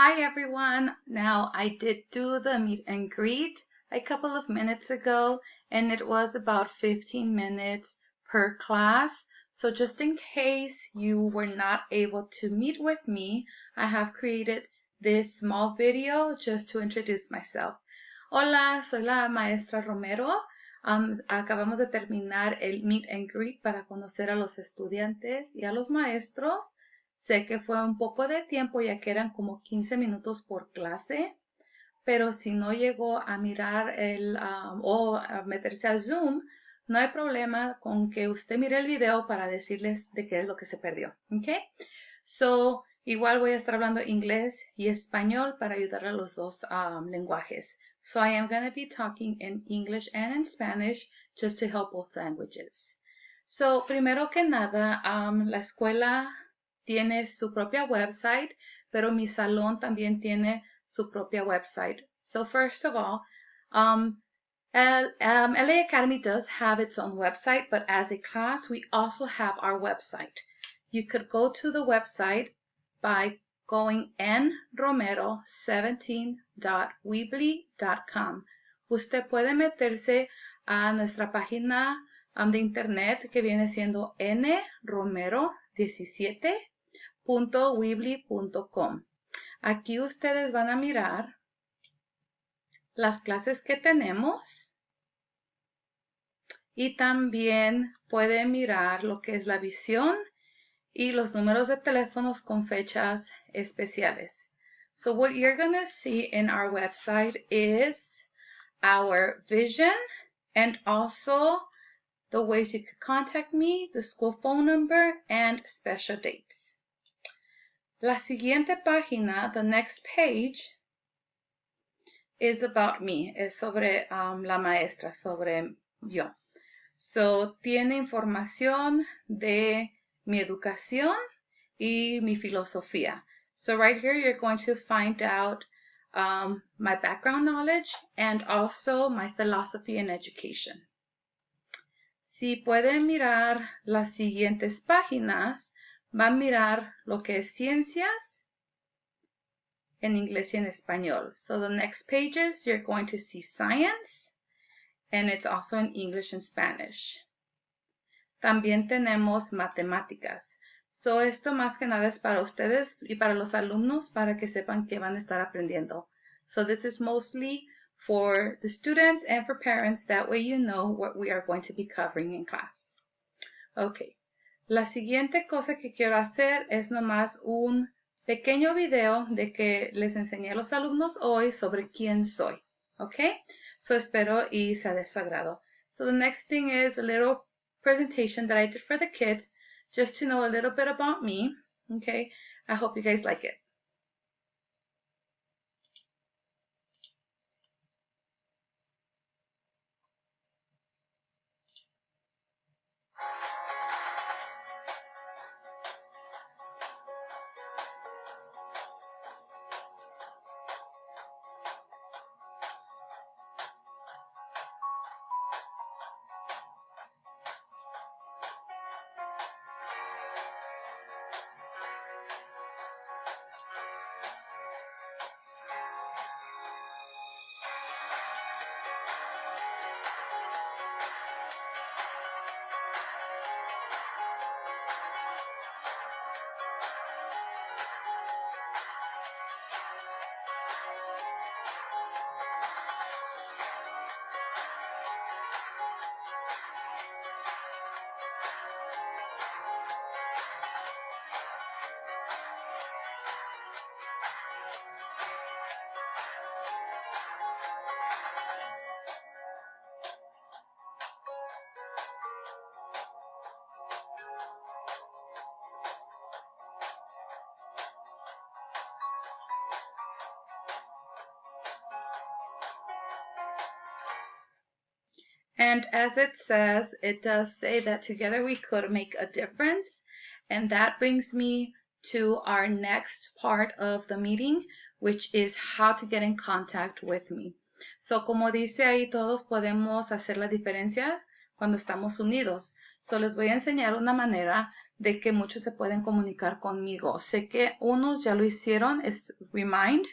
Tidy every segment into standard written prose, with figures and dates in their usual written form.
Hi everyone. Now I did do the meet and greet a couple of minutes ago and it was about 15 minutes per class. So just in case you were not able to meet with me, I have created this small video just to introduce myself. Hola, soy la maestra Romero. Acabamos de terminar el meet and greet para conocer a los estudiantes y a los maestros. Sé que fue un poco de tiempo ya que eran como 15 minutos por clase, pero si no llegó a mirar o a meterse a Zoom, no hay problema con que usted mire el video para decirles de qué es lo que se perdió. ¿Ok? So, igual voy a estar hablando inglés y español para ayudar a los dos lenguajes. So I am going to be talking in English and in Spanish just to help both languages. So, primero que nada, la escuela tiene su propia website, pero mi salón también tiene su propia website. So first of all, LA Academy does have its own website, but as a class, we also have our website. You could go to the website by going nromero17.weebly.com. Usted puede meterse a nuestra página de internet que viene siendo nromero17.weebly.com. Aquí ustedes van a mirar las clases que tenemos y también pueden mirar lo que es la visión y los números de teléfonos con fechas especiales. So what you're going to see in our website is our vision and also the ways you could contact me, the school phone number, and special dates. La siguiente página, the next page, is about me, es sobre la maestra, sobre yo. So, tiene información de mi educación y mi filosofía. So right here you're going to find out my background knowledge and also my philosophy in education. Si pueden mirar las siguientes páginas, van a mirar lo que es ciencias en inglés y en español. So the next pages, you're going to see science, and it's also in English and Spanish. También tenemos matemáticas. So esto más que nada es para ustedes y para los alumnos para que sepan qué van a estar aprendiendo. So this is mostly for the students and for parents. That way you know what we are going to be covering in class. Okay. La siguiente cosa que quiero hacer es nomás un pequeño video de que les enseñé a los alumnos hoy sobre quién soy. Okay? So espero y sea de su agrado. So the next thing is a little presentation that I did for the kids just to know a little bit about me. Okay? I hope you guys like it. And as it says, it does say that together we could make a difference. And that brings me to our next part of the meeting, which is how to get in contact with me. So, como dice ahí, todos podemos hacer la diferencia cuando estamos unidos. So, les voy a enseñar una manera de que muchos se pueden comunicar conmigo. Sé que unos ya lo hicieron, es Remind,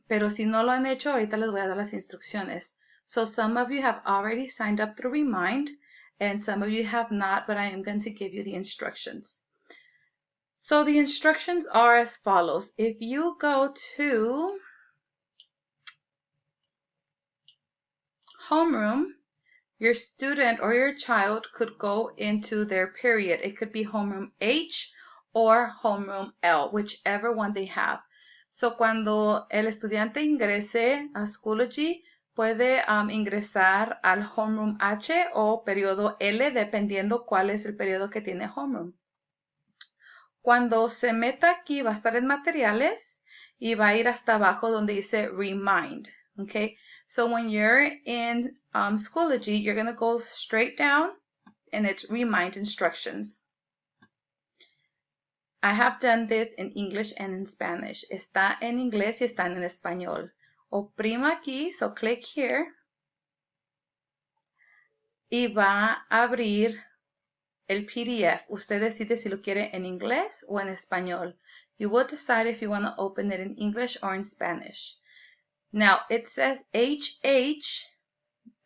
pero si no lo han hecho, ahorita les voy a dar las instrucciones. So some of you have already signed up through Remind, and some of you have not, but I am going to give you the instructions. So the instructions are as follows. If you go to homeroom, your student or your child could go into their period. It could be homeroom H or homeroom L, whichever one they have. So cuando el estudiante ingrese a Schoology, puede ingresar al homeroom H o periodo L, dependiendo cuál es el periodo que tiene homeroom. Cuando se meta aquí, va a estar en materiales y va a ir hasta abajo donde dice Remind. Okay? So when you're in Schoology, you're going to go straight down and it's Remind instructions. I have done this in English and in Spanish. Está en inglés y está en español. Oprima aquí, so click here. Y va a abrir el PDF. Usted decide si lo quiere en inglés o en español. You will decide if you want to open it in English or in Spanish. Now, it says HH.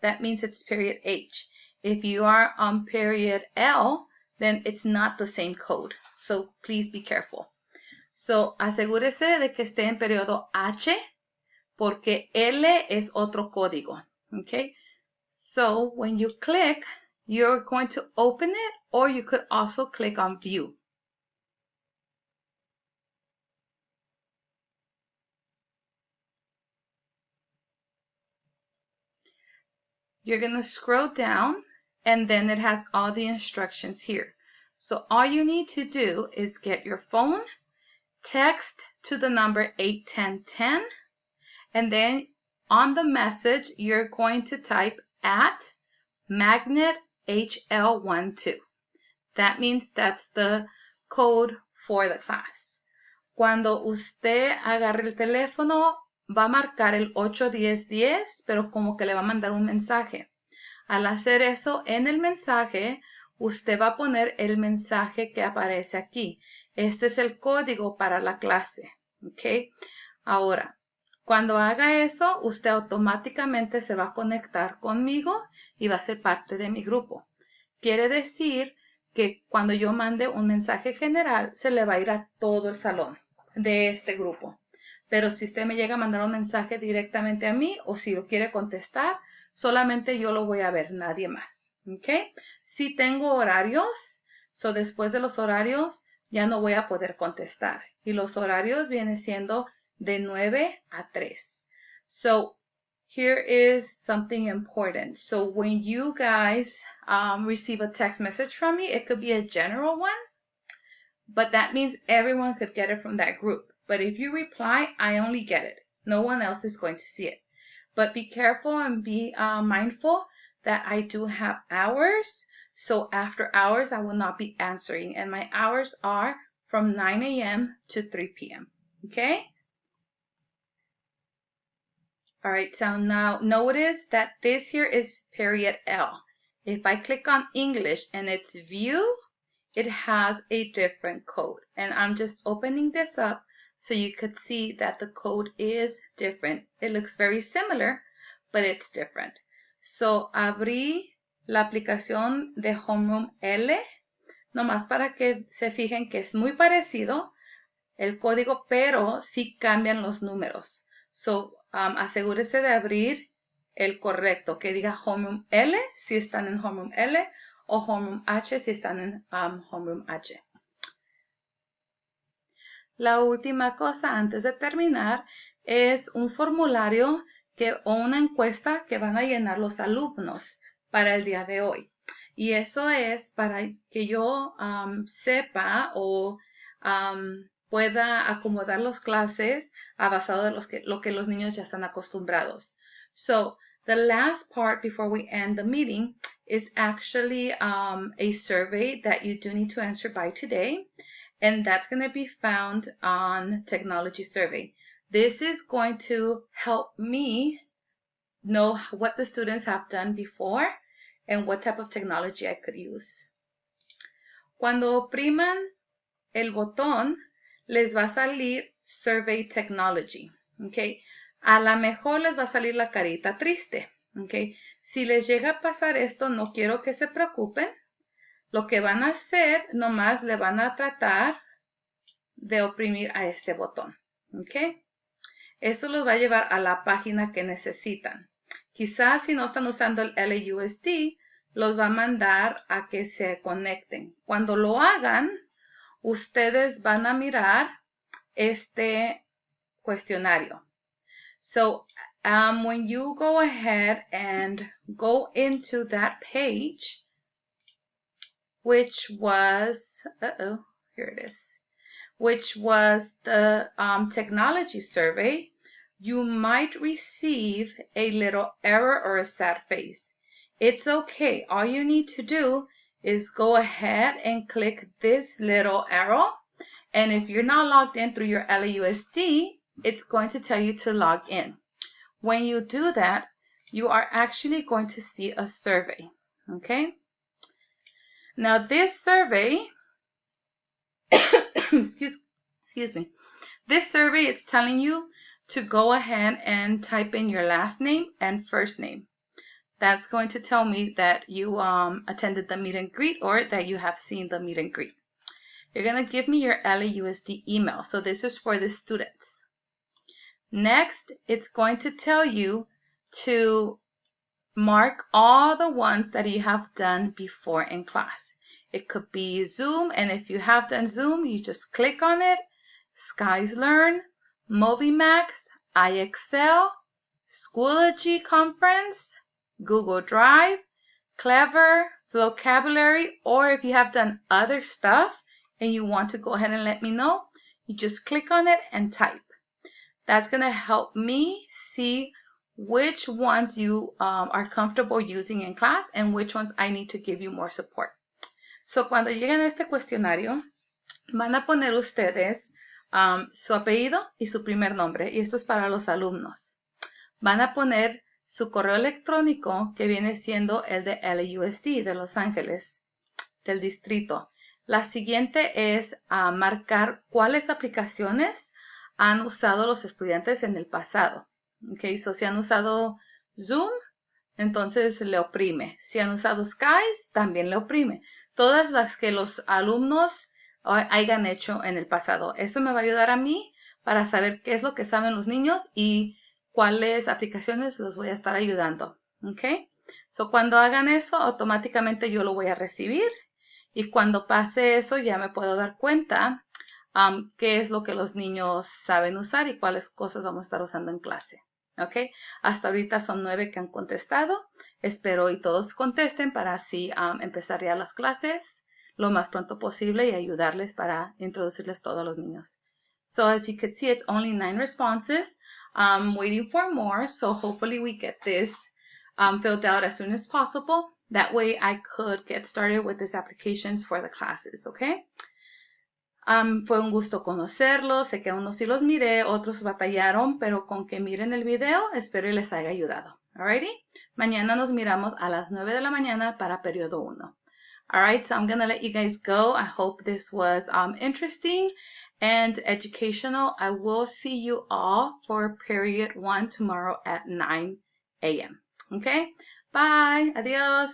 That means it's period H. If you are on period L, then it's not the same code. So please be careful. So asegúrese de que esté en periodo H, porque L es otro código. Okay? So when you click, you're going to open it, or you could also click on View. You're going to scroll down, and then it has all the instructions here. So all you need to do is get your phone, text to the number 81010, and then on the message, you're going to type at magnet HL12. That means that's the code for the class. Cuando usted agarre el teléfono, va a marcar el 81010, pero como que le va a mandar un mensaje. Al hacer eso, en el mensaje, usted va a poner el mensaje que aparece aquí. Este es el código para la clase. ¿Ok? Ahora, cuando haga eso, usted automáticamente se va a conectar conmigo y va a ser parte de mi grupo. Quiere decir que cuando yo mande un mensaje general, se le va a ir a todo el salón de este grupo. Pero si usted me llega a mandar un mensaje directamente a mí o si lo quiere contestar, solamente yo lo voy a ver, nadie más. ¿Ok? Si tengo horarios, después de los horarios ya no voy a poder contestar. Y los horarios vienen siendo de 9 a 3. So here is something important. So when you guys receive a text message from me, it could be a general one, but that means everyone could get it from that group. But if you reply, I only get it. No one else is going to see it. But be careful and be mindful that I do have hours. So after hours, I will not be answering. And my hours are from 9 a.m. to 3 p.m. Okay? All right, so now notice that this here is period L. If I click on English and it's view, it has a different code. And I'm just opening this up so you could see that the code is different. It looks very similar, but it's different. So abrí la aplicación de Homeroom L, nomás para que se fijen que es muy parecido el código, pero sí cambian los números. So asegúrese de abrir el correcto, que diga Homeroom L si están en Homeroom L o Homeroom H si están en Homeroom H. La última cosa antes de terminar es un formulario o una encuesta que van a llenar los alumnos para el día de hoy. Y eso es para que yo sepa o pueda acomodar las clases basado en lo que los niños ya están acostumbrados. So, the last part before we end the meeting is actually a survey that you do need to answer by today. And that's going to be found on Technology Survey. This is going to help me know what the students have done before and what type of technology I could use. Cuando opriman el botón, les va a salir Survey Technology, ¿ok? A lo mejor les va a salir la carita triste, ¿ok? Si les llega a pasar esto, no quiero que se preocupen. Lo que van a hacer, nomás le van a tratar de oprimir a este botón, ¿ok? Eso los va a llevar a la página que necesitan. Quizás si no están usando el LAUSD, los va a mandar a que se conecten. Cuando lo hagan, ustedes van a mirar este cuestionario. So, when you go ahead and go into that page, which was, here it is, which was the technology survey, you might receive a little error or a sad face. It's okay. All you need to do is go ahead and click this little arrow. And if you're not logged in through your LAUSD, it's going to tell you to log in. When you do that, you are actually going to see a survey. Okay? Now this survey, excuse me. This survey, it's telling you to go ahead and type in your last name and first name. That's going to tell me that you attended the meet and greet or that you have seen the meet and greet. You're going to give me your LAUSD email. So this is for the students. Next, it's going to tell you to mark all the ones that you have done before in class. It could be Zoom, and if you have done Zoom, you just click on it. Skies Learn, MobiMax, iExcel, Schoology Conference, Google Drive, Clever, Vocabulary, or if you have done other stuff and you want to go ahead and let me know, you just click on it and type. That's going to help me see which ones you are comfortable using in class and which ones I need to give you more support. So, cuando lleguen a este cuestionario, van a poner ustedes su apellido y su primer nombre, y esto es para los alumnos. Van a poner su correo electrónico, que viene siendo el de LAUSD de Los Ángeles, del distrito. La siguiente es marcar cuáles aplicaciones han usado los estudiantes en el pasado. Okay, so si han usado Zoom, entonces le oprime. Si han usado Skies, también le oprime. Todas las que los alumnos hayan hecho en el pasado. Eso me va a ayudar a mí para saber qué es lo que saben los niños y cuáles aplicaciones los voy a estar ayudando. Okay, so cuando hagan eso, automáticamente yo lo voy a recibir. Y cuando pase eso, ya me puedo dar cuenta qué es lo que los niños saben usar y cuáles cosas vamos a estar usando en clase. ¿Ok? Hasta ahorita son 9 que han contestado. Espero y todos contesten para así empezar ya las clases lo más pronto posible y ayudarles para introducirles todo a los niños. So as you can see, it's only 9 responses. I'm waiting for more, so hopefully we get this filled out as soon as possible. That way I could get started with these applications for the classes, okay? Fue un gusto conocerlos. Sé que unos sí los miré, otros batallaron, pero con que miren el video, espero y les haya ayudado. Alrighty? Mañana nos miramos a las 9 de la mañana para periodo 1. Alright, so I'm going to let you guys go. I hope this was interesting and educational. I will see you all for period 1 tomorrow at 9 a.m. Okay? Bye. Adios.